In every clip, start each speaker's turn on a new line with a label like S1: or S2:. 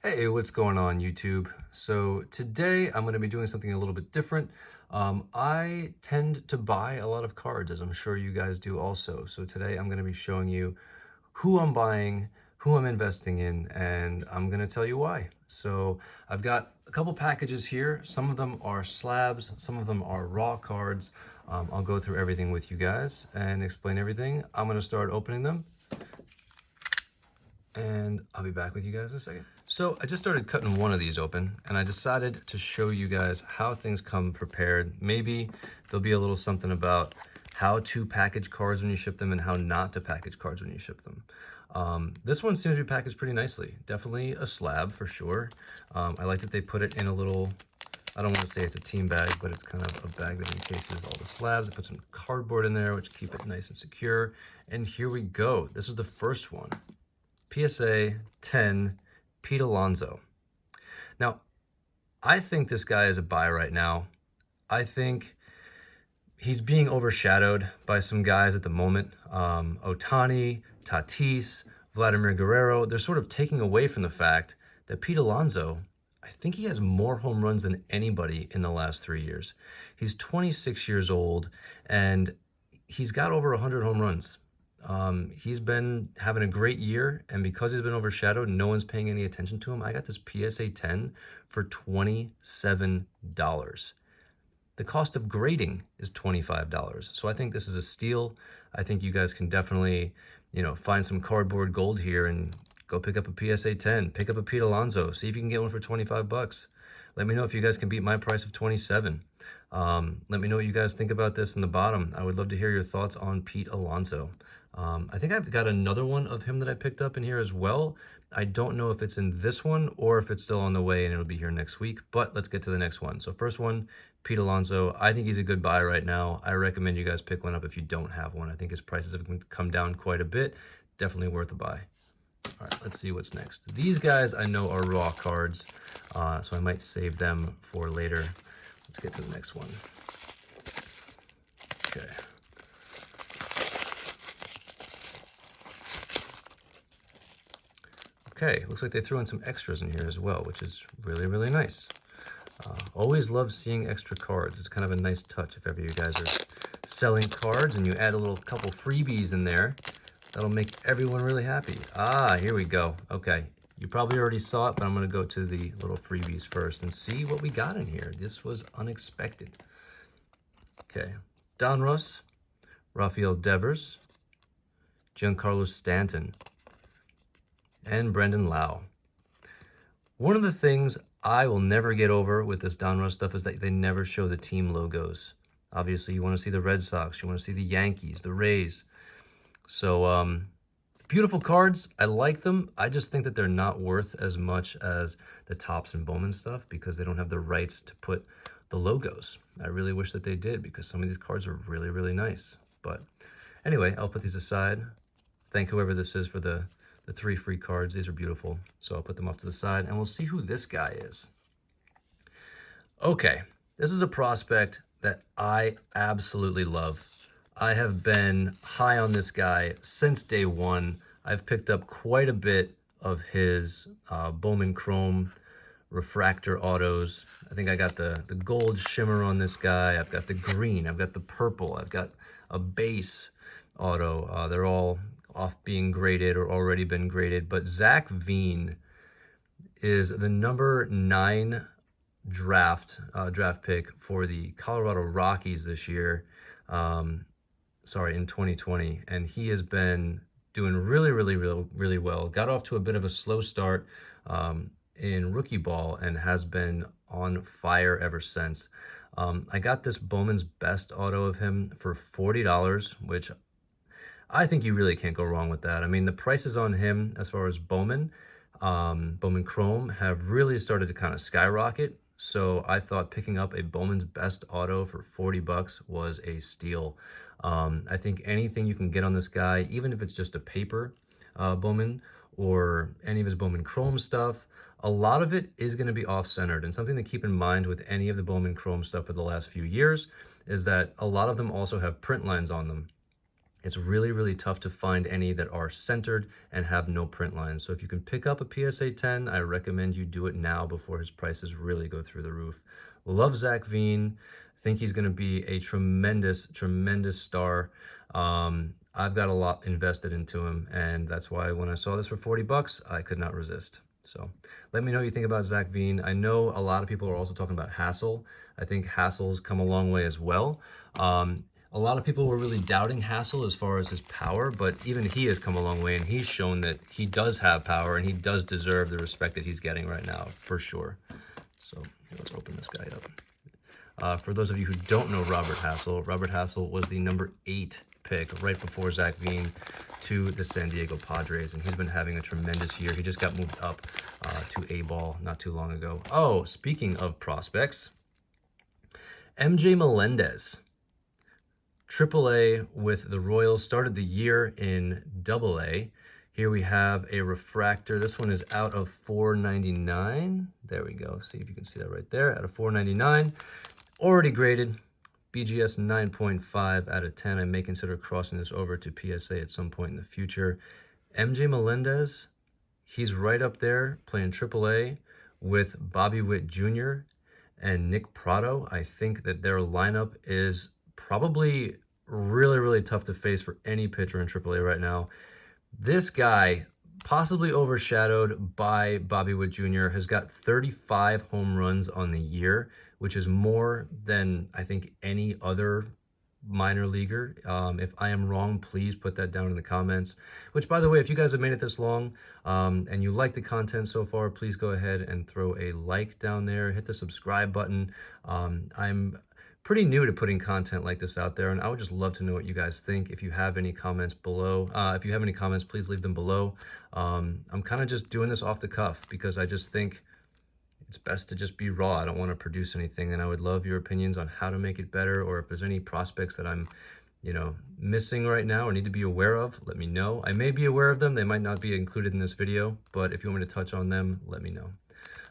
S1: Hey, what's going on YouTube? So today I'm going to be doing something a little bit different. I tend to buy a lot of cards, as I'm sure you guys do also. So today I'm going to be showing you who I'm buying, who I'm investing in, and I'm going to tell you why. So I've got a couple packages here. Some of them are slabs, some of them are raw cards. I'll go through everything with you guys and explain everything. I'm going to start opening them, and I'll be back with you guys in a second. So I just started cutting one of these open, and I decided to show you guys how things come prepared. Maybe there'll be a little something about how to package cards when you ship them and how not to package cards when you ship them. This one seems to be packaged pretty nicely. Definitely a slab for sure. I like that they put it in a little, I don't want to say it's a team bag, but it's kind of a bag that encases all the slabs. They put some cardboard in there, which keep it nice and secure. And here we go. This is the first one. PSA 10, Pete Alonso. Now, I think this guy is a buy right now. I think he's being overshadowed by some guys at the moment. Ohtani, Tatis, Vladimir Guerrero. They're sort of taking away from the fact that Pete Alonso, I think he has more home runs than anybody in the last 3 years. He's 26 years old, and he's got over 100 home runs. He's been having a great year, and because he's been overshadowed, no one's paying any attention to him. I got this PSA 10 for $27. The cost of grading is $25. So I think this is a steal. I think you guys can definitely, find some cardboard gold here and go pick up a PSA 10, pick up a Pete Alonso, see if you can get one for 25 bucks. Let me know if you guys can beat my price of 27. Let me know what you guys think about this in the bottom. I would love to hear your thoughts on Pete Alonso. I think I've got another one of him that I picked up in here as well. I don't know if it's in this one or if it's still on the way and it'll be here next week, but let's get to the next one. So first one, Pete Alonso. I think he's a good buy right now. I recommend you guys pick one up if you don't have one. I think his prices have come down quite a bit. Definitely worth a buy. All right, let's see what's next. These guys I know are raw cards, so I might save them for later. Let's get to the next one. Okay. Okay, looks like they threw in some extras in here as well, which is really, really nice. Always love seeing extra cards. It's kind of a nice touch if ever you guys are selling cards and you add a little couple freebies in there. That'll make everyone really happy. Ah, here we go. Okay, you probably already saw it, but I'm going to go to the little freebies first and see what we got in here. This was unexpected. Okay, Donruss, Rafael Devers, Giancarlo Stanton, and Brendan Lau. One of the things I will never get over with this Donruss stuff is that they never show the team logos. Obviously, you want to see the Red Sox, you want to see the Yankees, the Rays. So, beautiful cards. I like them. I just think that they're not worth as much as the Topps and Bowman stuff because they don't have the rights to put the logos. I really wish that they did because some of these cards are really, really nice. But anyway, I'll put these aside. Thank whoever this is for the 3 free cards. These are beautiful. So I'll put them off to the side and we'll see who this guy is. Okay, this is a prospect that I absolutely love. I have been high on this guy since day one. I've picked up quite a bit of his Bowman Chrome refractor autos. I think I got the gold shimmer on this guy. I've got the green. I've got the purple. I've got a base auto. They're all off being graded or already been graded. But Zach Veen is the number 9 draft pick for the Colorado Rockies this year. In 2020, and he has been doing really well. Got off to a bit of a slow start in rookie ball and has been on fire ever since. I got this Bowman's Best auto of him for $40, which I think you really can't go wrong with that. I mean, the prices on him as far as Bowman Chrome have really started to kind of skyrocket. So I thought picking up a Bowman's Best auto for 40 bucks was a steal. I think anything you can get on this guy, even if it's just a paper Bowman or any of his Bowman Chrome stuff, a lot of it is going to be off-centered. And something to keep in mind with any of the Bowman Chrome stuff for the last few years is that a lot of them also have print lines on them. It's really, really tough to find any that are centered and have no print lines. So if you can pick up a PSA 10, I recommend you do it now before his prices really go through the roof. Love Zach Veen. Think he's going to be a tremendous, tremendous star. I've got a lot invested into him, and that's why when I saw this for 40 bucks, I could not resist. So let me know what you think about Zach Veen. I know a lot of people are also talking about Hassel. I think Hassel's come a long way as well. A lot of people were really doubting Hassel as far as his power, but even he has come a long way, and he's shown that he does have power and he does deserve the respect that he's getting right now, for sure. So here, let's open this guy up. For those of you who don't know Robert Hassel was the number 8 pick right before Zach Veen to the San Diego Padres, and he's been having a tremendous year. He just got moved up to A-ball not too long ago. Oh, speaking of prospects, MJ Melendez. AAA with the Royals, started the year in AA. Here we have a refractor. This one is out of 499. There we go. See if you can see that right there. Out of 499. Already graded. BGS 9.5 out of 10. I may consider crossing this over to PSA at some point in the future. MJ Melendez, he's right up there playing AAA with Bobby Witt Jr. and Nick Pratto. I think that their lineup is probably really, really tough to face for any pitcher in AAA right now. This guy, possibly overshadowed by Bobby Witt Jr., has got 35 home runs on the year, which is more than I think any other minor leaguer. If I am wrong, please put that down in the comments. Which, by the way, if you guys have made it this long and you like the content so far, please go ahead and throw a like down there. Hit the subscribe button. I'm pretty new to putting content like this out there, and I would just love to know what you guys think. If you have any comments below, please leave them below. I'm kind of just doing this off the cuff because I just think it's best to just be raw. I don't want to produce anything, and I would love your opinions on how to make it better, or if there's any prospects that I'm, missing right now or need to be aware of, let me know. I may be aware of them. They might not be included in this video, but if you want me to touch on them, let me know.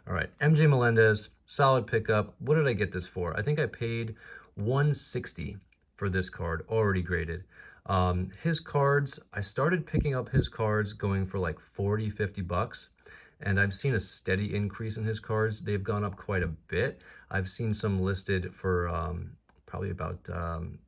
S1: All right, MJ Melendez, solid pickup. What did I get this for? I think I paid $160 for this card, already graded. His cards, I started picking up his cards going for like 40, 50 bucks. And I've seen a steady increase in his cards. They've gone up quite a bit. I've seen some listed for probably about $200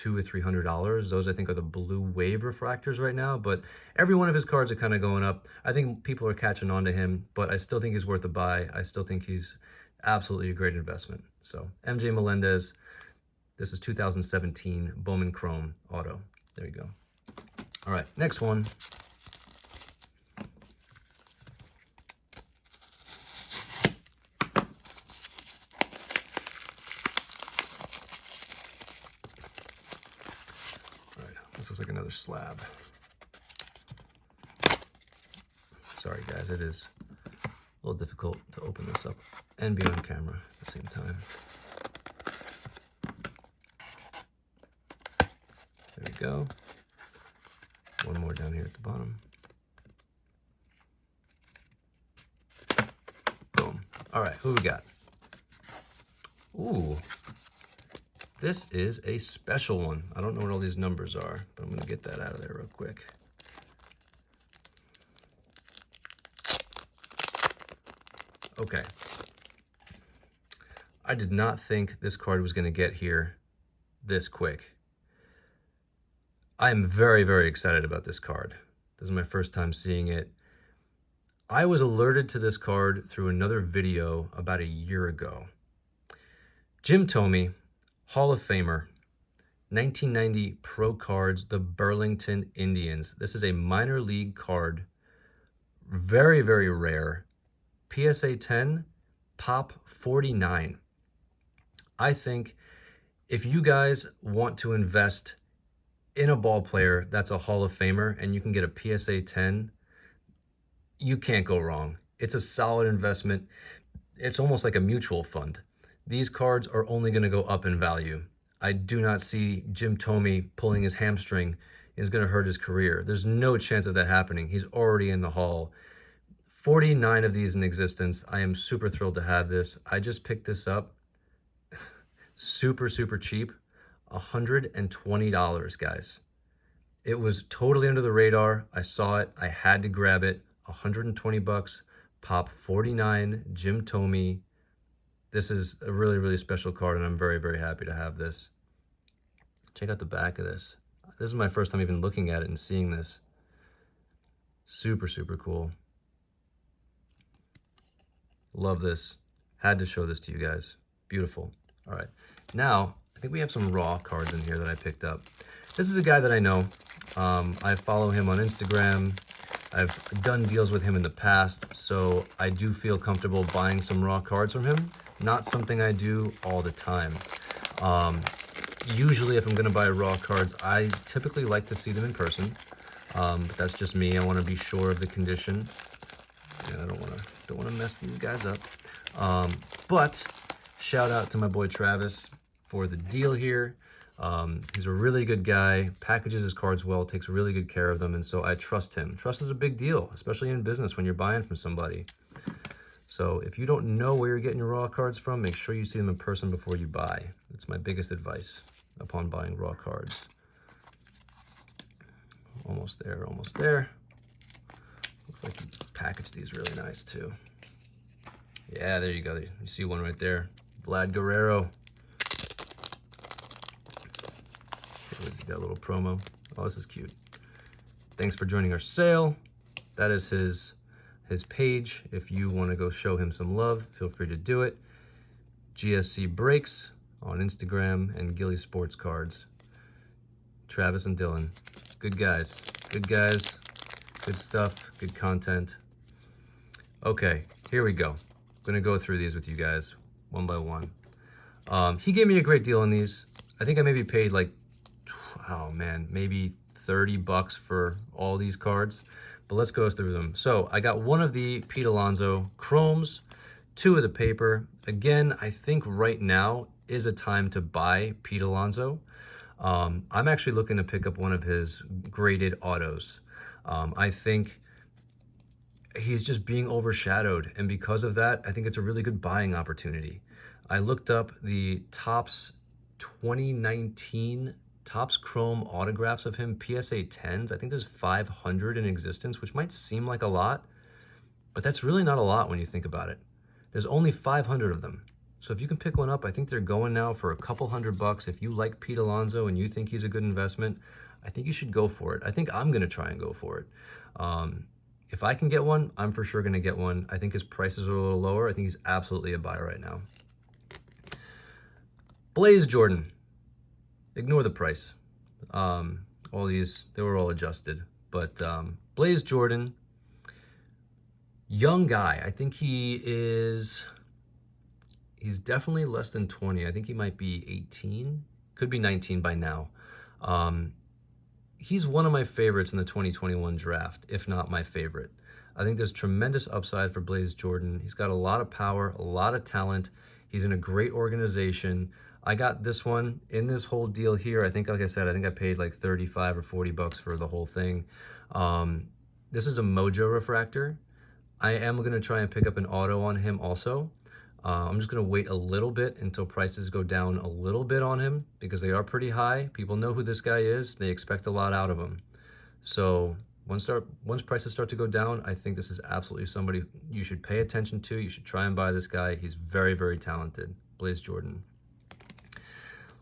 S1: or $300. Those I think are the blue wave refractors right now, but every one of his cards are kind of going up. I think people are catching on to him, but I still think he's worth a buy. I still think he's absolutely a great investment. So MJ Melendez, this is 2017 Bowman Chrome Auto. There you go. All right, next one. This looks like another slab. Sorry guys, it is a little difficult to open this up and be on camera at the same time. There we go. One more down here at the bottom. Boom. All right, who we got? Ooh. This is a special one. I don't know what all these numbers are, but I'm going to get that out of there real quick. Okay. I did not think this card was going to get here this quick. I am very, very excited about this card. This is my first time seeing it. I was alerted to this card through another video about a year ago. Jim Thome, Hall of Famer, 1990 Pro Cards, the Burlington Indians. This is a minor league card, very, very rare. PSA 10, Pop 49. I think if you guys want to invest in a ball player that's a Hall of Famer and you can get a PSA 10, you can't go wrong. It's a solid investment. It's almost like a mutual fund. These cards are only going to go up in value. I do not see Jim Thome pulling his hamstring is going to hurt his career. There's no chance of that happening. He's already in the Hall. 49 of these in existence. I am super thrilled to have this. I just picked this up super, super cheap. $120, guys. It was totally under the radar. I saw it. I had to grab it. 120 bucks. Pop 49. Jim Thome. This is a really, really special card, and I'm very, very happy to have this. Check out the back of this. This is my first time even looking at it and seeing this. Super, super cool. Love this. Had to show this to you guys. Beautiful. All right. Now, I think we have some raw cards in here that I picked up. This is a guy that I know. I follow him on Instagram. I've done deals with him in the past, so I do feel comfortable buying some raw cards from him. Not something I do all the time. Usually, if I'm going to buy raw cards, I typically like to see them in person. But that's just me. I want to be sure of the condition. Yeah, I don't want to mess these guys up. But shout out to my boy Travis for the deal here. He's a really good guy, packages his cards well, takes really good care of them, and so I trust him. Trust is a big deal, especially in business when you're buying from somebody. So if you don't know where you're getting your raw cards from, make sure you see them in person before you buy. That's my biggest advice upon buying raw cards. Almost there, almost there. Looks like he packaged these really nice too. Yeah, there you go. You see one right there. Vlad Guerrero. He's got a little promo. Oh, this is cute. Thanks for joining our sale. That is his page. If you want to go show him some love, feel free to do it. GSC Breaks on Instagram and Gilly Sports Cards. Travis and Dylan. Good guys. Good guys. Good stuff. Good content. Okay, here we go. I'm going to go through these with you guys one by one. He gave me a great deal on these. I think I maybe paid like, oh man, maybe 30 bucks for all these cards. But let's go through them. So I got one of the Pete Alonso chromes, 2 of the paper. Again, I think right now is a time to buy Pete Alonso. I'm actually looking to pick up one of his graded autos. I think he's just being overshadowed, and because of that, I think it's a really good buying opportunity. I looked up the Topps 2019 Topps Chrome autographs of him, PSA 10s. I think there's 500 in existence, which might seem like a lot, but that's really not a lot when you think about it. There's only 500 of them. So if you can pick one up, I think they're going now for a couple $100. If you like Pete Alonso and you think he's a good investment, I think you should go for it. I think I'm going to try and go for it. If I can get one, I'm for sure going to get one. I think his prices are a little lower. I think he's absolutely a buy right now. Blaze Jordan. Ignore the price. All these, they were all adjusted. But Blaze Jordan, young guy. I think he's definitely less than 20. I think he might be 18. Could be 19 by now. He's one of my favorites in the 2021 draft, if not my favorite. I think there's tremendous upside for Blaze Jordan. He's got a lot of power, a lot of talent. He's in a great organization. I got this one in this whole deal here. I think, like I said, I think I paid like 35 or 40 bucks for the whole thing. This is a Mojo refractor. I am going to try and pick up an auto on him also. I'm just going to wait a little bit until prices go down a little bit on him because they are pretty high. People know who this guy is. They expect a lot out of him. So once prices start to go down, I think this is absolutely somebody you should pay attention to. You should try and buy this guy. He's very, very talented. Blaze Jordan.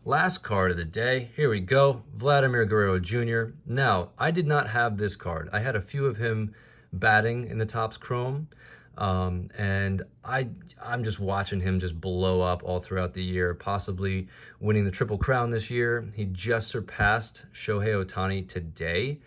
S1: Last card of the day. Here we go. Vladimir Guerrero Jr. Now, I did not have this card. I had a few of him batting in the Topps Chrome. And I'm just watching him just blow up all throughout the year, possibly winning the Triple Crown this year. He just surpassed Shohei Ohtani today.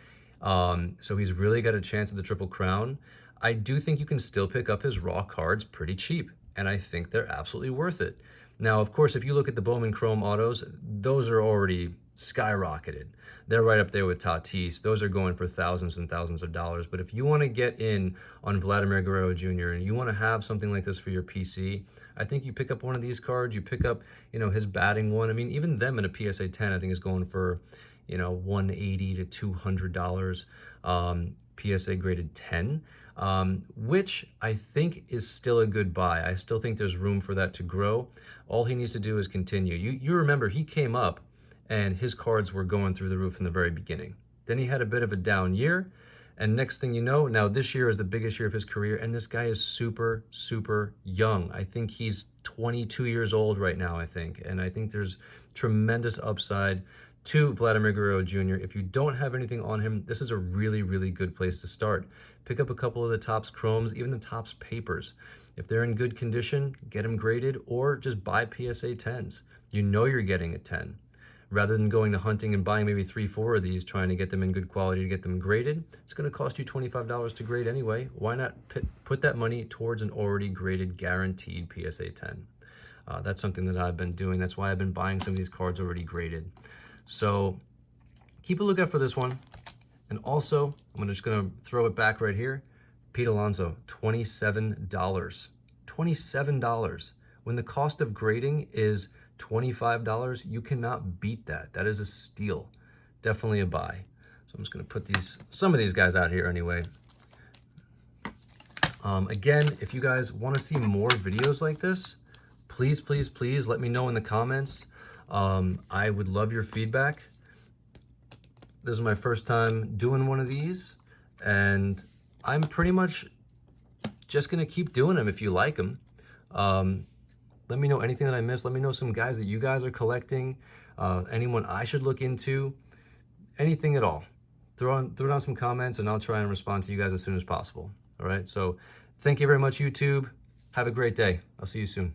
S1: So he's really got a chance at the Triple Crown. I do think you can still pick up his raw cards pretty cheap, and I think they're absolutely worth it. Now, of course, if you look at the Bowman Chrome autos, those are already skyrocketed. They're right up there with Tatis. Those are going for thousands and thousands of dollars. But if you want to get in on Vladimir Guerrero Jr. and you want to have something like this for your PC, I think you pick up one of these cards. You pick up, his batting one. I mean, even them in a PSA 10, I think is going for, $180 to $200. PSA graded 10, which I think is still a good buy. I still think there's room for that to grow. All he needs to do is continue. You remember he came up and his cards were going through the roof in the very beginning. Then he had a bit of a down year. And next thing you know, now this year is the biggest year of his career, and this guy is super, super young. I think he's 22 years old right now, I think. And I think there's tremendous upside to Vladimir Guerrero Jr. If you don't have anything on him, this is a really, really good place to start. Pick up a couple of the Topps Chromes, even the Topps Papers. If they're in good condition, get them graded, or just buy PSA 10s. You know you're getting a 10. Rather than going to hunting and buying maybe 3, 4 of these, trying to get them in good quality to get them graded, it's going to cost you $25 to grade anyway. Why not put that money towards an already graded, guaranteed PSA 10? That's something that I've been doing. That's why I've been buying some of these cards already graded. So keep a lookout for this one. And also, I'm just going to throw it back right here. Pete Alonso, $27. $27. When the cost of grading is $25, you cannot beat that. That is a steal. Definitely a buy. So I'm just going to put some of these guys out here anyway. Again, if you guys want to see more videos like this, please, please, please let me know in the comments. I would love your feedback. This is my first time doing one of these, and I'm pretty much just going to keep doing them if you like them. Let me know anything that I missed. Let me know some guys that you guys are collecting, anyone I should look into, anything at all. Throw down some comments, and I'll try and respond to you guys as soon as possible. All right, so thank you very much, YouTube. Have a great day. I'll see you soon.